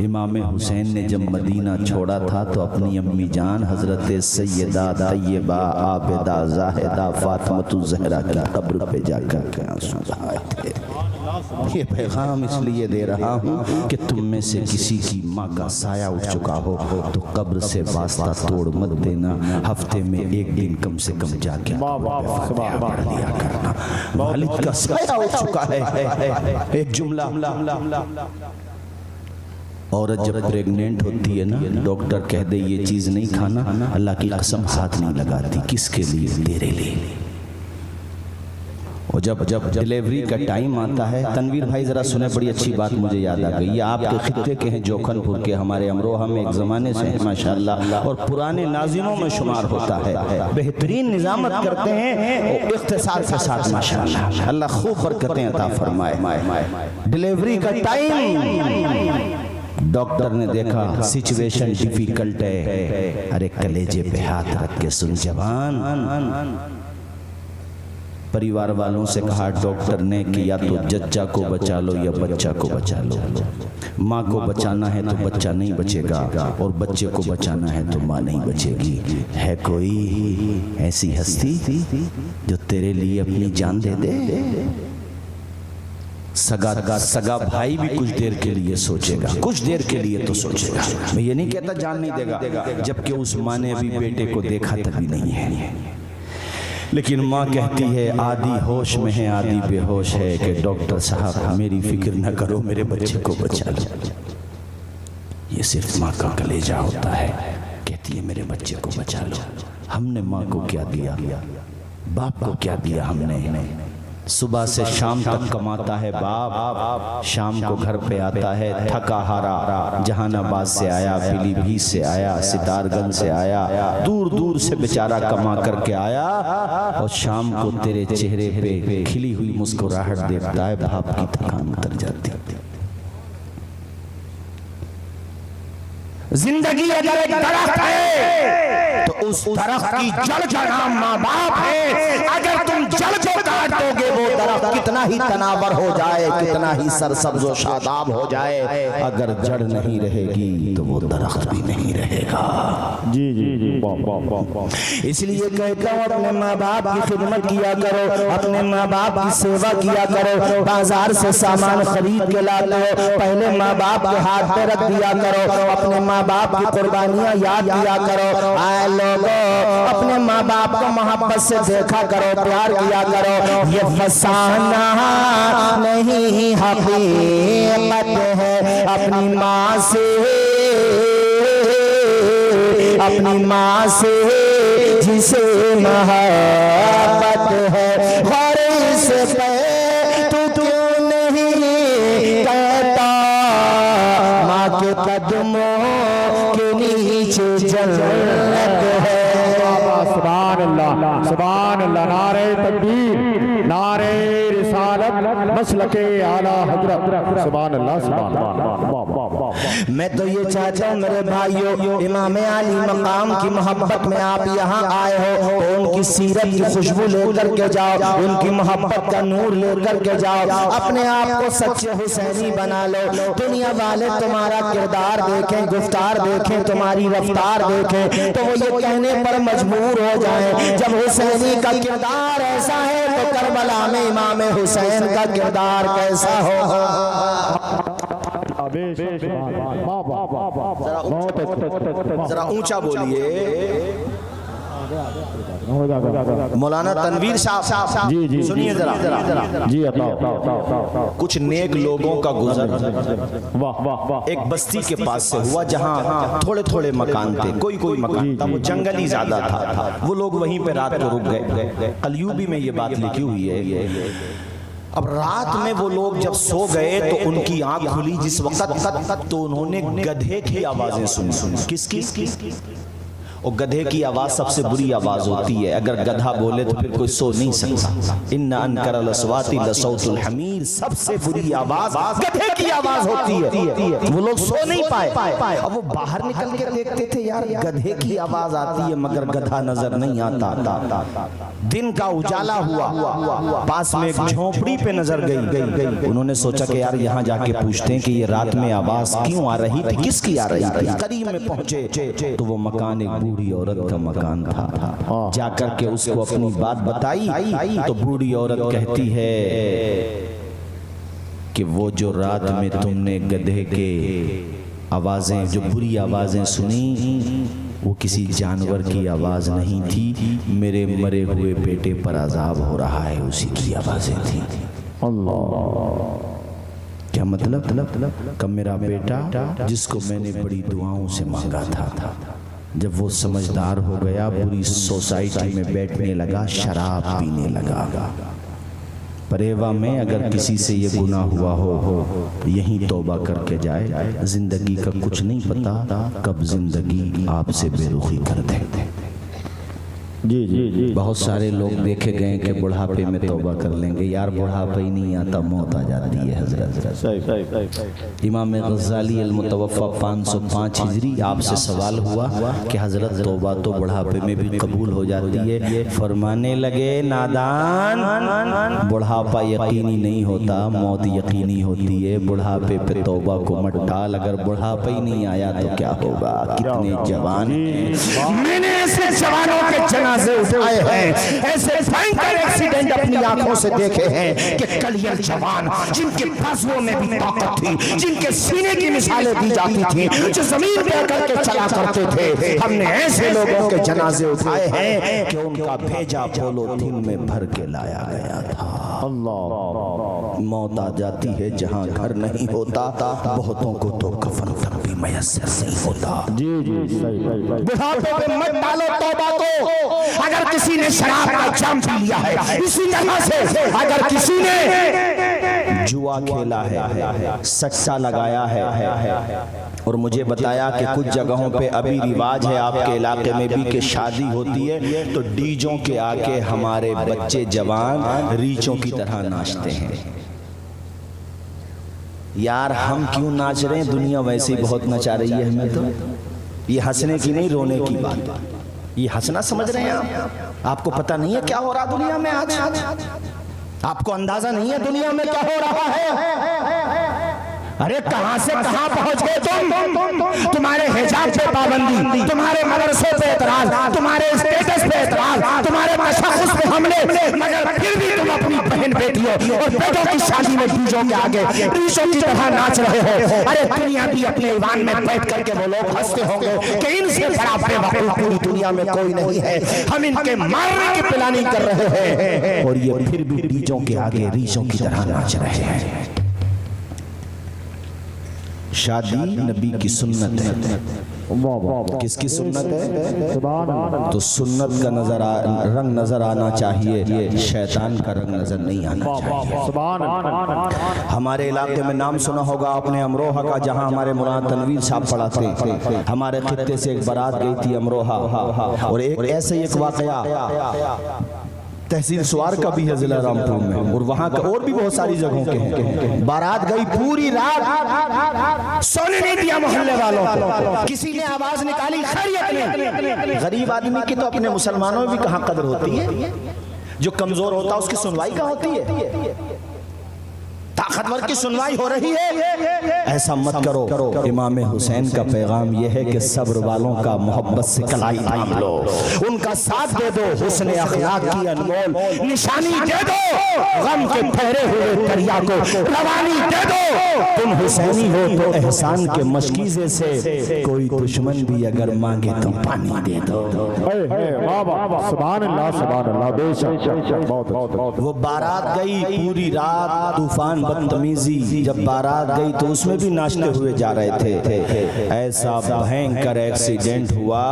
S1: امام حسین نے جب مدینہ چھوڑا تھا تو اپنی امی جان حضرت سیدہ طیبہ عابدہ زاہدہ فاطمۃ الزہرا کی قبر پہ جا کر کے آنسو بہائے تھے۔ یہ پیغام اس لیے دے رہا ہوں کہ تم میں سے کسی کی ماں کا سایہ اٹھ چکا ہو تو قبر سے واسطہ توڑ مت دینا، ہفتے میں 1 دن کم سے کم جا کے فاتحہ پڑھ لیا کرنا۔ والد کا سایہ اٹھ چکا ہے۔ ایک جملہ، عورت جب پریگننٹ ہوتی ہے نا، ڈاکٹر کہہ دے یہ چیز نہیں کھانا، اللہ کی قسم ہاتھ نہیں لگاتی۔ کس کے لیے؟ تیرے لیے۔ اور جب ڈیلیوری کا ٹائم آتا ہے، تنویر بھائی ذرا سنیں، بڑی اچھی بات مجھے یاد آ گئی، یہ آپ کے خطے کے ہیں جوکھن پور کے، ہمارے امروہہ میں ایک زمانے سے ہیں ماشاءاللہ، اور پرانے ناظموں میں شمار ہوتا ہے، بہترین نظامت کرتے ہیں اور اختصار کے ساتھ ماشاءاللہ، اللہ خوب برکتیں عطا فرمائے۔ ڈیلیوری کا ٹائم، ڈاکٹر نے دیکھا سچویشن ڈیفیکلٹ ہے، ارے کلیجے پہ ہاتھ رکھ کے سن جوان۔ پریوار والوں سے کہا ڈاکٹر نے کہ یا تو ججا کو بچا لو یا بچہ کو بچا لو، ماں کو بچانا ہے تو بچہ نہیں بچے گا اور بچے کو بچانا ہے تو ماں نہیں بچے گی۔ ہے کوئی ایسی ہستی جو تیرے لیے اپنی جان دے دے؟ سگا بھائی بھی کچھ دیر کے لیے سوچے گا، کچھ دیر کے لیے تو سوچے گا، میں یہ نہیں کہتا جان نہیں دے گا، جبکہ اس ماں نے ابھی بیٹے کو دیکھا تبھی نہیں ہے، لیکن ماں کہتی ہے آدھی ہوش میں ہے آدھی بے ہوش ہے کہ ڈاکٹر صاحب میری فکر نہ کرو، میرے بچے کو بچا لو۔ یہ صرف ماں کا کلیجہ ہوتا ہے، کہتی ہے میرے بچے کو بچا لو۔ ہم نے ماں کو کیا دیا، باپ کو کیا دیا ہم نے؟ صبح سے شام تک کماتا ہے باپ، شام کو گھر پہ آتا ہے تھکا ہارا، جہان آباد سے آیا، پیلی بھیت سے آیا، ستار گنج سے آیا، دور دور سے بیچارہ کما کر کے آیا، اور شام کو تیرے چہرے پہ کھلی ہوئی مسکراہٹ دیکھتا ہے، باپ کی تھکان اتر جاتی ہے۔ زندگی اگر ایک درخت ہے تو اس درخت کی جڑ کا نام ماں باپ ہے، اگر تم جڑ کو کاٹ دو گے وہ درخت کتنا ہی تناور ہو جائے، کتنا ہی سرسبز و شاداب ہو جائے، اگر جڑ نہیں رہے گی تو وہ درخت بھی نہیں رہے گا۔
S2: جی
S1: اس لیے کہتا ہوں اپنے ماں باپ کی خدمت کیا کرو، اپنے ماں باپ کی سیوا کیا کرو۔ بازار سے سامان خرید کے لاتے ہو، پہلے ماں باپ کے ہاتھ پہ رکھ دیا کرو، اپنے ماں باپ کی قربانیاں یاد کیا کرو۔ اے لوگو اپنے ماں باپ کو محبت سے دیکھا کرو، پیار کیا کرو، یہ فسانہ نہیں حقیقت ہے، اپنی ماں سے جسے محبت ہے، غور سے قدموں کے نیچے جنت ہے۔
S2: سبحان اللہ سبحان اللہ، نعرہ تکبیر، نعرہ رسالت، مسلک اعلی حضرت، سبحان اللہ سبحان اللہ۔
S1: میں تو یہ چاہتا ہوں میرے بھائیو، امام علی مقام کی محبت میں آپ یہاں آئے ہو تو ان کی سیرت کی خوشبو لے کر کے جاؤ، ان کی محبت کا نور لے کر کے جاؤ، اپنے آپ کو سچے حسینی بنا لو۔ دنیا والے تمہارا کردار دیکھیں، گفتار دیکھیں، تمہاری رفتار دیکھیں تو وہ یہ کہنے پر مجبور ہو جائیں جب حسینی کا کردار ایسا ہے تو کربلا میں امام حسین کا کردار کیسا ہو۔ ذرا اونچا بولیے مولانا تنویر صاحب،
S2: جی جی
S1: سنیے ذرا
S2: جی،
S1: کچھ نیک لوگوں کا گزر
S2: واہ واہ واہ،
S1: ایک بستی کے پاس سے ہوا جہاں تھوڑے تھوڑے مکان تھے، کوئی مکان تھا، وہ جنگل ہی زیادہ تھا، وہ لوگ وہیں پہ رات کو رک گئے۔ قلیوبی میں یہ بات لکھی ہوئی ہے۔ اب رات میں وہ لوگ جب سو گئے تو ان کی آنکھ کھلی جس وقت تو انہوں نے گدھے کی آوازیں سنی۔ کس کی؟ اور گدھے کی آواز سب سے بری آواز ہوتی ہے، اگر گدھا بولے تو پھر کوئی سو نہیں سکتا۔ ان انکر الاصوات لصوت الحمیر، سب سے بری آواز گدھے کی آواز ہوتی ہے۔ وہ لوگ سو نہیں پائے، اب وہ باہر نکل کے دیکھتے تھے، یار گدھے کی آواز آتی ہے مگر گدھا نظر نہیں آتا۔ دن کا اجالا ہوا، پاس میں ایک جھونپڑی پہ نظر گئی، انہوں نے سوچا کہ یار یہاں جا کے پوچھتے ہیں کہ یہ رات میں آواز کیوں آ رہی تھی، کس کی آ رہی تھی۔ قریب میں پہنچے تو وہ مکان ایک بوڑھی عورت کا مکان تھا۔ جا کر کے اس کو اپنی بات بتائی تو بوڑھی عورت کہتی ہے کہ وہ جو رات میں تم نے گدھے کے آوازیں، جو بری آوازیں سنی، وہ کسی جانور کی آواز نہیں تھی، میرے مرے ہوئے بیٹے پر عذاب ہو رہا ہے، اسی کی آوازیں تھیں۔
S2: اللہ،
S1: کیا مطلب؟ کہ میرا بیٹا جس کو میں نے بڑی دعاؤں سے مانگا تھا، جب وہ سمجھدار ہو گیا، بری سوسائٹی میں بیٹھنے لگا، شراب پینے لگا۔ پریوا میں اگر کسی سے یہ گناہ ہوا ہو یہیں توبہ کر کے جائے، زندگی کا کچھ نہیں پتا کب زندگی آپ سے بے رخی کر دے۔
S2: جی جی جی،
S1: بہت سارے لوگ دیکھے گئے کہ بڑھاپے میں توبہ کر لیں گے، یار بڑھاپا ہی نہیں آتا، موت آ جاتی ہے۔ حضرت امام غزالی المتوفی 505 ہجری، آپ سے سوال ہوا کہ حضرت توبہ تو بڑھاپے میں بھی قبول ہو جاتی ہے، فرمانے لگے نادان، بڑھاپا یقینی نہیں ہوتا، موت یقینی ہوتی ہے۔ بڑھاپے پہ توبہ کو مت ڈال، اگر بڑھاپا ہی نہیں آیا تو کیا ہوگا؟ کتنے جوان ہیں، میں نے ایسے جوانوں کے جنازے اٹھائے ہیں، ایسے بھینکر ایکسیڈنٹ اپنی آنکھوں سے دیکھے ہیں کہ کلیل جوان جن کے بازوؤں میں بھی طاقت تھی، جن کے سینے کی مثالیں دی جاتی تھیں، جو زمین پہ کر کے چلا کرتے تھے، ہم نے ایسے لوگوں کے جنازے اٹھائے ہیں کہ ان کا بھیجا پولیتھین میں بھر کے لایا گیا تھا۔
S2: اللہ،
S1: موت آ جاتی ہے جہاں گھر نہیں ہوتا، بہتوں کو تو کفن تک بھی میسر نہیں ہوتا۔
S2: جی جی، صحیح۔
S1: بڑھاپے پہ مت ڈالو توبہ کو۔ اگر کسی نے شراب کا جام پی لیا ہے، اسی طرح سے اگر کسی نے جوا کھیلا ہے، سچا لگایا ہے، اور مجھے بتایا کہ کچھ جگہوں پہ ابھی رواج ہے آپ کے علاقے میں بھی کہ شادی ہوتی ہے تو ڈیجوں کے آگے ہمارے بچے جوان ریچوں کی طرح ناچتے ہیں۔ یار ہم کیوں ناچ رہے ہیں؟ دنیا ویسے ہی بہت نچا رہی ہے ہمیں تو۔ یہ ہنسنے کی نہیں، رونے کی بات، یہ ہنسنا سمجھ رہے ہیں آپ کو پتہ نہیں ہے کیا ہو رہا دنیا میں آج؟ آپ کو اندازہ نہیں ہے دنیا میں کیا ہو رہا ہے؟ ارے کہاں سے کہاں پہنچ گئے تم؟ تمہارے حجاب پہ پابندی، تمہارے مدرسے پہ اعتراض، تمہارے اسٹیٹس پہ اعتراض، تمہارے تشخص پہ حملے، مگر پھر بھی تم اپنی بہن بیٹیوں اور بیٹوں کی شادی میں ڈیجوں کے آگے ریشوں کی طرح ناچ رہے ہو۔ ارے دنیا بھی اپنے ایوان میں بیٹھ کر کے وہ لوگ ہنستے ہوں گے کہ ان سے بڑا بے وقوف پوری دنیا میں کوئی نہیں ہے، ہم ان کے مارنے کی پلاننگ کر رہے ہیں اور یہ پھر بھی ڈیجوں کے آگے ریشوں کی طرح ناچ رہے ہیں۔ شادی نبی کی سنت ہے. کس کی سنت ہے؟ تو سنت کا رنگ نظر آنا چاہیے، شیطان کا رنگ نظر نہیں آنا چاہیے. ہمارے علاقے میں نام سنا ہوگا آپ نے امروہہ کا، جہاں ہمارے مولانا تنویر صاحب پڑھاتے تھے. ہمارے خطے سے ایک بارات گئی تھی امروہہ، اور ایسے ایک واقعہ تحصیل سوار کا بھی ہے ضلع رامپور میں، اور وہاں کا اور بھی بہت ساری جگہوں کے ہیں. بارات گئی، پوری رات سونے نہیں دیا محلے والوں کو. کسی نے آواز نکالی خیریت نہیں. غریب آدمی کی تو اپنے مسلمانوں میں بھی کہاں قدر ہوتی ہے، جو کمزور ہوتا ہے اس کی سنوائی کہاں ہوتی ہے. طاقتور کی سنوائی ہو رہی ہے. ایسا مت کرو. امام حسین کا پیغام یہ ہے کہ صبر والوں کا محبت سے کلائی تھام لو، ان کا ساتھ دے دو، حسن اخلاق کی انمول نشانی دے دو، غم کے ٹھہرے ہوئے دریا کو روانی دے دو. تم حسینی ہو تو احسان کے مشکیزے سے کوئی دشمن بھی اگر مانگے تو پانی دے دو.
S2: سبحان اللہ سبحان اللہ. بے شک
S1: وہ بارات گئی، پوری رات طوفان بدتمیزی. جب بارات گئی تو اس میں بھی ناچتے ہوئے جا رہے تھے. ایسا بھینکر ایکسیڈنٹ ہوا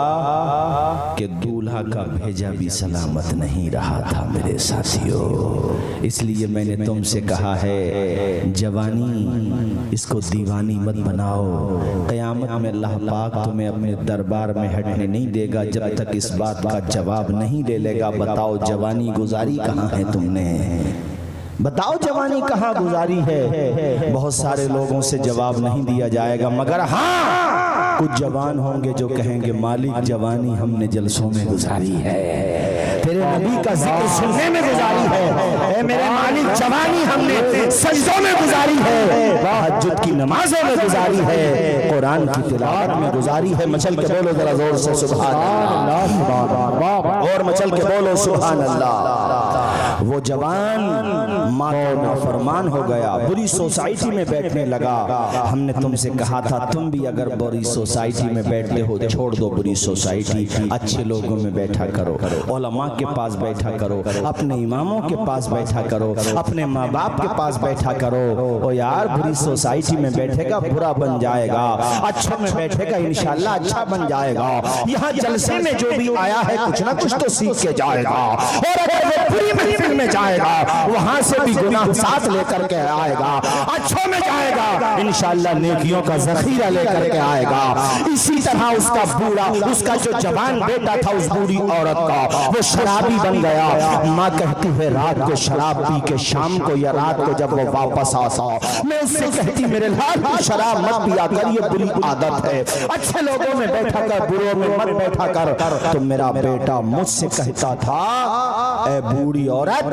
S1: کہ دولہا کا بھیجا بھی سلامت نہیں رہا تھا میرے ساتھیوں. اس لیے میں نے تم سے کہا ہے جوانی اس کو دیوانی مت بناؤ. قیامت میں اللہ پاک تمہیں اپنے دربار میں ہٹنے نہیں دے گا جب تک اس بات کا جواب نہیں لے لے گا. بتاؤ جوانی گزاری کہاں ہے تم نے؟ بتاؤ جوانی کہاں گزاری ہے؟ بہت سارے لوگوں سے جواب نہیں دیا جائے گا، مگر ہاں کچھ جوان ہوں گے جو کہیں گے مالک جوانی ہم نے جلسوں میں گزاری ہے، تیرے نبی کا ذکر سننے میں گزاری ہے، اے میرے مالک جوانی ہم نے سجدوں میں گزاری ہے، تہجد کی نمازوں میں گزاری ہے، قرآن کی تلاوت میں گزاری ہے. مچل کے بولو ذرا زور سے سبحان اللہ، اور مچل کے بولو سبحان اللہ. وہ جوان ماں کا نافرمان ہو گیا، بری سوسائٹی میں بیٹھنے لگا. ہم نے تم سے کہا تھا تم بھی اگر بری سوسائٹی میں بیٹھتے ہو چھوڑ دو بری سوسائٹی، اچھے لوگوں میں بیٹھا کرو، علماء کے پاس بیٹھا کرو، اپنے اماموں کے پاس بیٹھا کرو، اپنے ماں باپ کے پاس بیٹھا کرو. او یار بری سوسائٹی میں بیٹھے گا برا بن جائے گا، اچھوں میں بیٹھے گا انشاءاللہ اچھا بن جائے گا. یہاں جلسے میں جو بھی آیا ہے کچھ نہ کچھ تو سیکھ کے جائے گا، اور اگر وہ بری محفل میں جائے گا وہاں سے بھی گناہ ساتھ لے کر کے آئے گا، اچھوں میں جائے گا انشاءاللہ نیکیوں کا ذخیرہ لے کر کے آئے گا. اسی طرح اس کا بوڑھا، اس کا جو جوان بیٹا تھا اس بوڑھی عورت کا، وہ شرابی بن گیا. ماں کہتی ہے رات کو شراب پی کے شام کو یا رات کو جب وہ واپس آتا میں اس سے کہتی میرے لال شراب مت پیا کر، یہ بری عادت ہے، اچھے لوگوں میں بیٹھا کر بروں میں مت بیٹھا کر. تو میرا بیٹا مجھ سے کہتا تھا اے بوڑھی عورت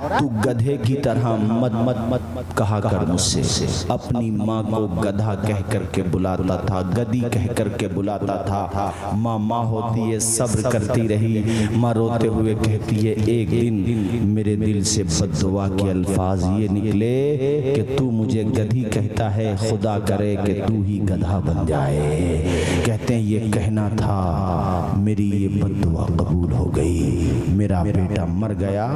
S1: تو گدھے کی طرح مت مت مت مت کہا کر مجھ سے. اپنی ماں کو گدھا کہہ کر کے بلاتا تھا، گدھی کہہ کر کے بلاتا تھا. ماں ماں ہوتی ہے، صبر کرتی رہی. ماں روتے ہوئے کہتی ہے ایک دن میرے دل سے بد دعا کے الفاظ یہ نکلے کہ تو مجھے گدھی کہتا ہے، خدا کرے کہ تو ہی گدھا بن جائے. کہتے ہیں یہ کہنا تھا، میری یہ بد دعا قبول ہو گئی. میرا بیٹا مر گیا،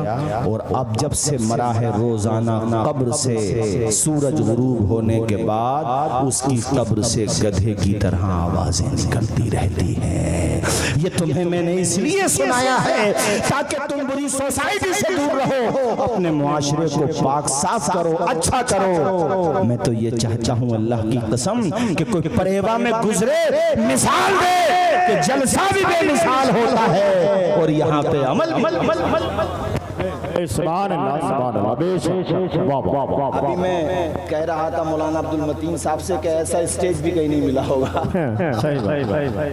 S1: اور اب جب سے مرا ہے روزانہ قبر سے سورج غروب ہونے کے بعد اس کی قبر سے گدھے کی طرح آوازیں نکلتی رہتی ہیں. یہ تمہیں میں نے اس لیے سنایا ہے تاکہ تم بری سوسائٹی سے دور رہو، اپنے معاشرے کو پاک صاف کرو، اچھا کرو. میں تو یہ چاہتا ہوں اللہ کی قسم کہ کوئی پریوا میں گزرے مثال دے کہ جلسہ بھی بے مثال ہوتا ہے اور یہاں پہ عمل
S2: سبحان اللہ سبحان اللہ. بے شک
S1: ابھی میں کہہ رہا تھا مولانا عبد المتین صاحب سے کہ ایسا اسٹیج بھی کہیں نہیں ملا ہوگا.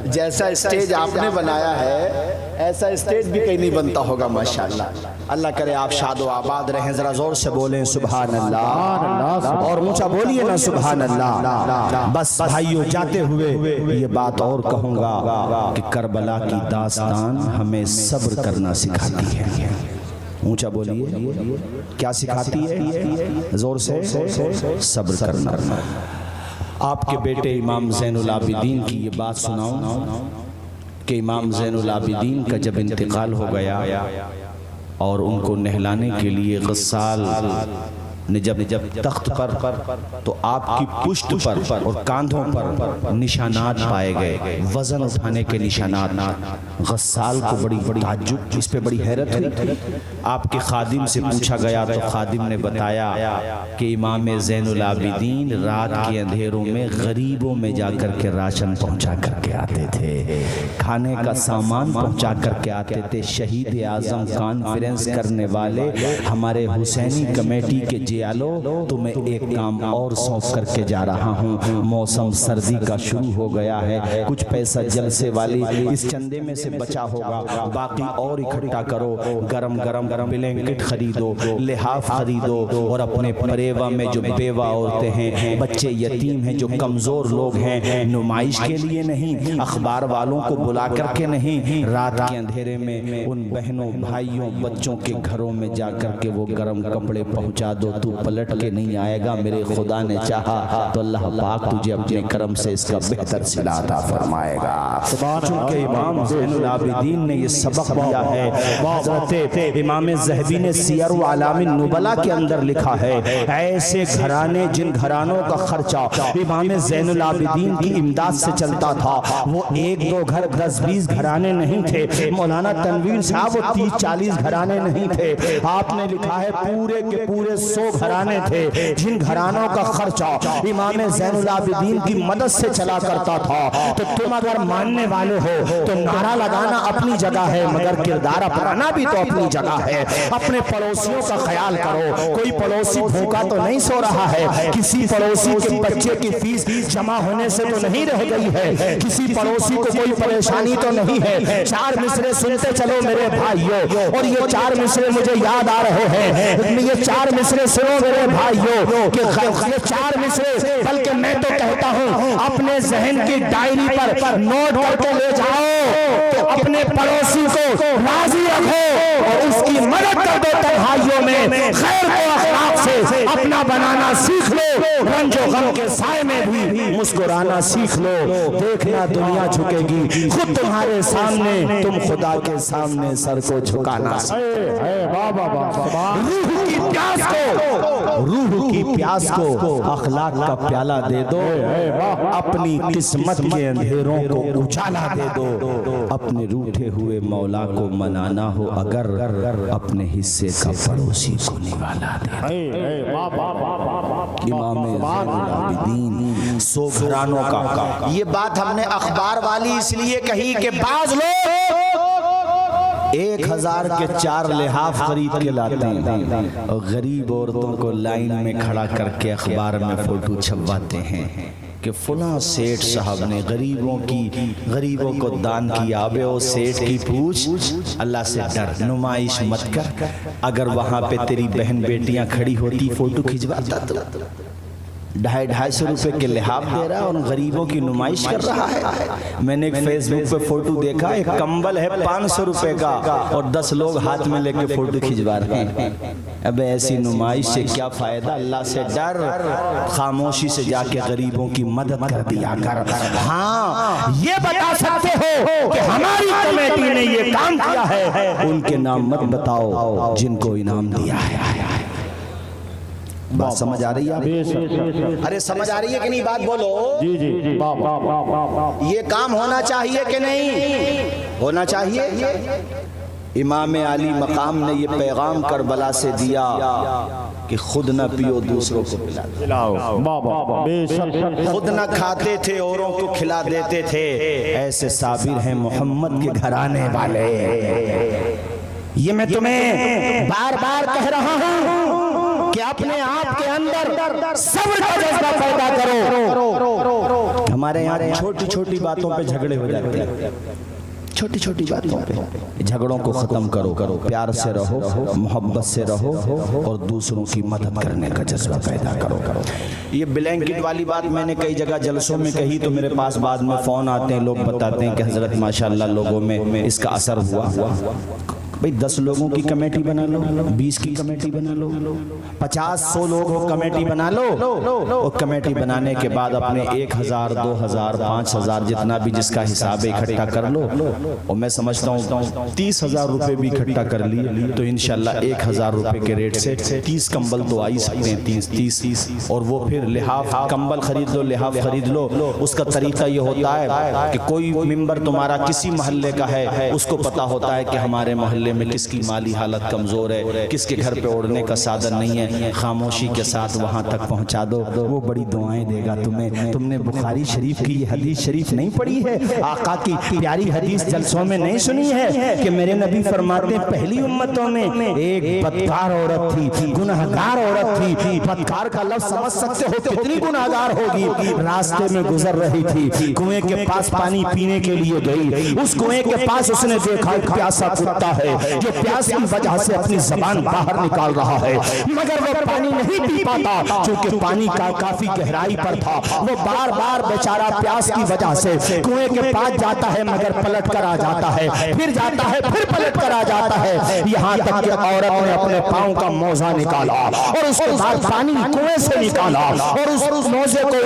S1: جیسا اسٹیج آپ نے بنایا ہے ایسا اسٹیج بھی کہیں نہیں بنتا ہوگا ماشاءاللہ. اللہ کرے آپ شاد و آباد رہیں. ذرا زور سے بولیں سبحان اللہ، اور اونچا بولیے نا سبحان اللہ. بس بھائیو جاتے ہوئے یہ بات اور کہوں گا کہ کربلا کی داستان ہمیں صبر کرنا سکھاتی ہے. اونچا بولیے کیا سکھاتی ہے؟ زور سے صبر کرنا. آپ کے بیٹے امام زین العابدین کی یہ بات سناؤں کہ امام زین العابدین کا جب انتقال ہو گیا اور ان کو نہلانے کے لیے غسال نے جب تخت پر تو آپ کی پشت پر اور کاندھوں پر نشانات پائے گئے، وزن اٹھانے کے نشانات۔ غسال کو بڑی تعجب، اس پہ بڑی حیرت ہوئی۔ آپ کے خادم سے پوچھا گیا تو خادم نے بتایا کہ امام زین العابدین رات کے اندھیروں میں غریبوں میں جا کر کے راشن پہنچا کر کے آتے تھے، کھانے کا سامان پہنچا کر کے آتے تھے۔ شہید اعظم کانفرنس کرنے والے ہمارے حسینی کمیٹی کے جیالو، تمہیں ایک کام اور سونپ کر کے جا رہا ہوں۔ موسم سردی کا شروع ہو گیا ہے، کچھ پیسہ جلسے والی اس چندے میں سے بچا ہوگا، باقی اور اکھٹا کرو، گرم گرم بلینکٹ خریدو، لحاف خریدو، اور اپنے پریوا میں جو بیوہ عورتیں ہیں، بچے یتیم ہیں، جو کمزور لوگ ہیں، نمائش کے لیے نہیں، اخبار والوں کو بلا کر کے نہیں، رات کے اندھیرے میں ان بہنوں بھائیوں بچوں کے گھروں میں جا کر کے وہ گرم کپڑے پہنچا دو۔ تو پلٹ کے نہیں آئے گا، میرے خدا نے چاہا تو اللہ پاک تجھے اپنے کرم سے اس کا بہتر صلہ عطا فرمائے گا۔ چونکہ امام زین العابدین نے یہ سبق دیا ہے، حضرت امام ذہبی نے سیر و اعلام النبلاء کے اندر لکھا ہے، ایسے گھرانے جن گھرانوں کا خرچہ امام زین العابدین کی امداد سے چلتا تھا، وہ ایک دو گھر 10-20 گھرانے نہیں تھے، مولانا تنویر صاحب وہ 30-40 گھرانے نہیں تھے، آپ نے لکھا ہے پورے کے پورے 100 گھرانے تھے، جن گھرانوں کا خرچہ امام زین العابدین کی مدد سے چلا کرتا تھا۔ تو تم اگر ماننے والے ہو تو نعرہ لگانا اپنی جگہ ہے، مگر کردار اپنانا بھی تو اپنی جگہ ہے۔ اپنے پڑوسیوں کا خیال کرو، کوئی پڑوسی بھوکا تو نہیں سو رہا ہے، کسی پڑوسی کے بچے کی فیس جمع ہونے سے تو نہیں رہ گئی ہے، کسی پڑوسی کو کوئی پریشانی تو نہیں ہے۔ 4 مصرے سنتے چلو میرے بھائیوں، اور یہ 4 مصرے مجھے یاد آ رہے ہیں، یہ 4 مصرے سنو میرے بھائیوں، کہ یہ 4 مصرے بلکہ میں تو کہتا ہوں اپنے ذہن کی ڈائری پر نوٹ کر کے لے جاؤ کہ اپنے پڑوسی کو راضی رکھو اور اس کی مدد کر دو۔ تنہائیوں میں خیر کو اخلاق سے اپنا بنانا سیکھ لو، رنج و غم کے سائے میں بھی مسکرانا سیکھ لو، دیکھنا دنیا جھکے گی، خود تمہارے سامنے تم خدا کے سامنے سر کو جھکانا روح کی پیاس کو اخلاق کا پیالہ دے دو، اپنی قسمت کے اندھیروں کو اجالا دے دو، اپنے روٹھے ہوئے مولا کو منانا ہو اگر اپنے حصے کا پڑوسی کو نوالا دے دو۔ امام زین العابدین 100 گھرانوں کا، یہ بات ہم نے اخبار والی اس لیے کہی کہ بعض لوگ 1000 کے 4 لحاف خرید کے لاتے ہیں اور غریب عورتوں کو لائن میں کھڑا کر کے اخبار میں فوٹو چھپواتے ہیں کہ فلاں سیٹھ صاحب نے غریبوں کو دان کیا۔ ابے او سیٹھ کی پوچھ، اللہ سے ڈر، نمائش مت کر۔ اگر وہاں پہ تیری بہن بیٹیاں کھڑی ہوتی فوٹو کھنچواتا تو 250 روپے کے لحاف دے رہا اور غریبوں کی نمائش کر رہا ہے۔ میں نے ایک فیس بک پہ فوٹو دیکھا، ایک کمبل ہے 500 روپے کا اور 10 لوگ ہاتھ میں لے کے فوٹو کھنچوا رہے ہیں۔ اب ایسی نمائش سے کیا فائدہ؟ اللہ سے ڈر، خاموشی سے جا کے غریبوں کی مدد کر دیا کر۔ ہاں یہ بتا سکتے ہو کہ ہماری کمیٹی نے یہ کام کیا ہے، ان کے نام مت بتاؤ جن کو انعام دیا ہے۔ بات سمجھ آ رہی ہے؟ ارے سمجھ آ رہی ہے کہ نہیں؟ بات بولو۔
S2: جی
S1: یہ کام ہونا چاہیے کہ نہیں ہونا چاہیے؟ امام علی مقام نے یہ پیغام کربلا سے دیا کہ خود نہ پیو دوسروں کو پلاؤ، خود نہ کھاتے تھے اوروں کو کھلا دیتے تھے، ایسے صابر ہیں محمد کے گھرانے والے۔ یہ میں تمہیں بار بار کہہ رہا ہوں کہ اپنے آپ کے اندر صبر کا جذبہ پیدا کرو۔ ہمارے یہاں چھوٹی چھوٹی باتوں پہ جھگڑے ہو جاتے ہیں، چھوٹی چھوٹی باتوں پہ جھگڑوں کو ختم کرو، پیار سے رہو، محبت سے رہو اور دوسروں کی مدد کرنے کا جذبہ پیدا کرو۔ یہ بلینکٹ والی بات میں نے کئی جگہ جلسوں میں کہی تو میرے پاس بعد میں فون آتے ہیں، لوگ بتاتے ہیں کہ حضرت ماشاءاللہ لوگوں میں اس کا اثر ہوا۔ بھئی 10 لوگوں کی کمیٹی بنا لو، 20 کی کمیٹی بنا لو، 50-100 لوگ ہو کمیٹی بنا لو، اور کمیٹی بنانے کے بعد اپنے 1000 2000 5000 جتنا بھی جس کا حساب ہے اکٹھا کر لو، اور میں سمجھتا ہوں 30,000 روپے بھی اکٹھا کر لیے تو انشاءاللہ 1000 روپے کے ریٹ سے 30 کمبل تو آئی سکتے ہیں، 30 اور وہ پھر لحاف کمبل خرید لو، لحاف خرید لو۔ اس کا طریقہ یہ ہوتا ہے کہ کوئی ممبر تمہارا کسی محلے کا ہے، اس کو پتا ہوتا ہے کہ ہمارے محلے میں کس کی مالی حالت کمزور ہے، کس کے گھر پہ اوڑھنے کا سادن نہیں ہے، خاموشی کے ساتھ وہاں تک پہنچا دو، وہ بڑی دعائیں دے گا تمہیں۔ تم نے بخاری شریف کی یہ حدیث شریف نہیں پڑھی ہے؟ آقا کی پیاری حدیث جلسوں میں نہیں سنی ہے کہ میرے نبی فرماتے ہیں پہلی امتوں میں ایک بدکار عورت تھی، گناہگار عورت تھی۔ بدکار کا لفظ سمجھ سکتے ہو کتنی گناہگار ہوگی؟ راستے میں گزر رہی تھی، کنویں کے پاس پانی پینے کے لیے گئی، اس کنویں کے پاس اس نے دیکھا ایک پیاسا کتا ہے جو پیاس کی وجہ سے اپنی زبان باہر نکال رہا ہے، مگر وہ پانی نہیں پی پاتا چونکہ پانی کا کافی گہرائی پر تھا۔ وہ بار بار بیچارہ پیاس کی وجہ سے کنویں کے پاس جاتا ہے مگر پلٹ کر آ جاتا ہے، پھر جاتا ہے پھر پلٹ کر آ جاتا ہے، یہاں تک کہ عورت نے اپنے پاؤں کا موزہ نکالا اور اس کے بعد پانی کنویں سے نکالا اور اس موزے کو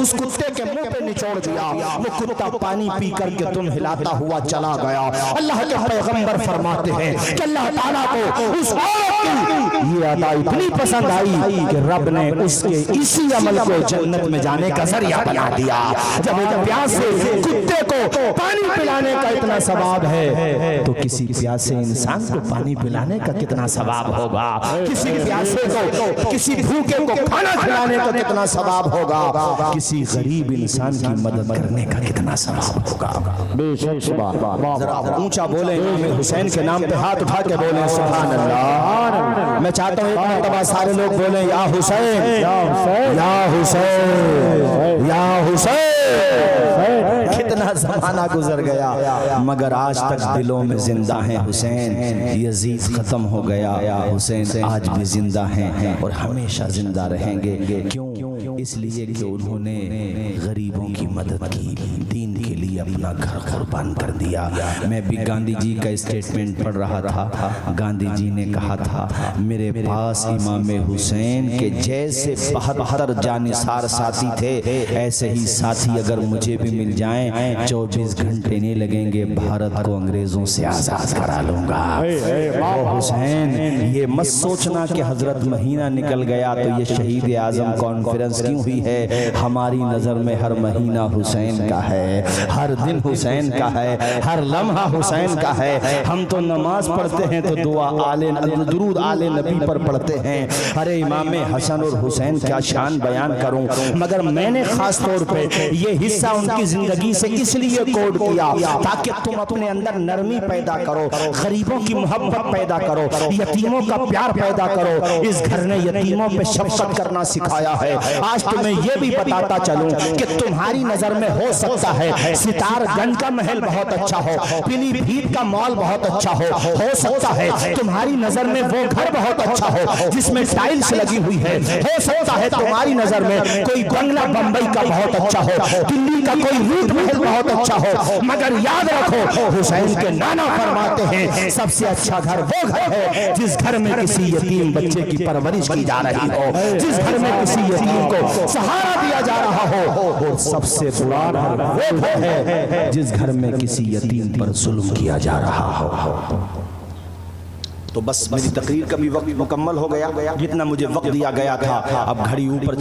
S1: اس کتے کے منہ پہ نچوڑ دیا۔ وہ کتا پانی پی کر کے تم ہلاتا ہوا چلا گیا۔ اللہ کے پیغمبر فرماتے ہیں کہ اللہ تعالیٰ کو اس عورت کی یہ ادا اتنی پسند آئی کہ رب نے اس کے اسی عمل کو جنت میں جانے کا ذریعہ بنا دیا۔ جب ایک پیاسے کتے کو پانی پلانے کا اتنا ثواب ہے تو کسی پیاسے انسان کو پانی پلانے کا کتنا ثواب ہوگا؟ کسی پیاسے کو، کسی بھوکے کو کھانا کھلانے کا کتنا ثواب ہوگا؟ کسی غریب انسان کی مدد کرنے کا کتنا ثواب ہوگا؟
S2: بے شک سبحان
S1: ذرا اونچا بولیں، امام حسین کے نام پہ ہاتھ اٹھا کے بولیں سبحان اللہ۔ میں چاہتا ہوں ایک مرتبہ سارے لوگ بولیں یا حسین یا حسین یا حسین۔ کتنا زمانہ گزر گیا مگر آج تک دلوں میں زندہ ہیں حسین۔ یزید ختم ہو گیا، حسین آج بھی زندہ ہیں اور ہمیشہ زندہ رہیں گے۔ کیوں؟ اس لیے کہ انہوں نے غریبوں کی مدد کی، دین کے لیے اپنا گھر قربان کر دیا۔ میں بھی گاندھی جی کا اسٹیٹمنٹ پڑھ رہا تھا، گاندھی جی نے کہا تھا میرے پاس امام حسین کے جیسے 72 جانثار ساتھی تھے، ایسے ہی ساتھی اگر مجھے بھی مل جائیں 24 گھنٹے نہیں لگیں گے، بھارت کو انگریزوں سے آزاد کرا لوں گا۔ حسین یہ مت سوچنا کہ حضرت مہینہ نکل گیا تو یہ شہید اعظم کانفرنس کیوں ہوئی ہے؟ ہماری نظر میں ہر مہینہ حسین کا ہے، ہر دن حسین کا ہے، ہر لمحہ حسین کا ہے۔ ہم تو نماز پڑھتے ہیں تو دعا درود آل نبی پر پڑھتے ہیں۔ ارے امام حسن اور حسین کیا شان بیان کروں، مگر میں نے خاص طور پہ یہ حصہ ان کی زندگی سے اس لیے کوڈ کیا تاکہ تم اپنے اندر نرمی پیدا کرو، غریبوں کی محبت پیدا کرو، یتیموں کا پیار پیدا کرو۔ اس گھر نے یتیموں پہ شفقت کرنا سکھایا ہے۔ آج تمہیں یہ بھی بتاتا چلوں کہ تمہاری نظر میں ہو سکتا ہے ستار گنج کا محل بہت اچھا ہو، پیلی بھیت کا مال بہت اچھا ہو سکتا ہے تمہاری نظر میں وہ گھر بہت اچھا ہو جس میں ٹائلز لگی ہوئی ہے، ہو سکتا ہے تمہاری نظر میں کوئی بنگلہ بمبئی کا بہت اچھا ہو، دلی کا کوئی روٹ محل بہت اچھا ہو، مگر یاد رکھو حسین کے نانا فرماتے ہیں سب سے اچھا گھر وہ گھر ہے جس گھر میں کسی یتیم بچے کی پرورش کی جا رہی ہو، جس گھر میں کسی یتیم کو سہارا دیا جا رہا ہو، اور سب سے برا گھر وہ گھر ہے جس گھر میں کسی یتیم پر ظلم کیا جا رہا ہو۔ تو بس میری تقریر کا بھی وقت مکمل ہو گیا، جتنا مجھے وقت دیا گیا تھا اب گھڑی اوپر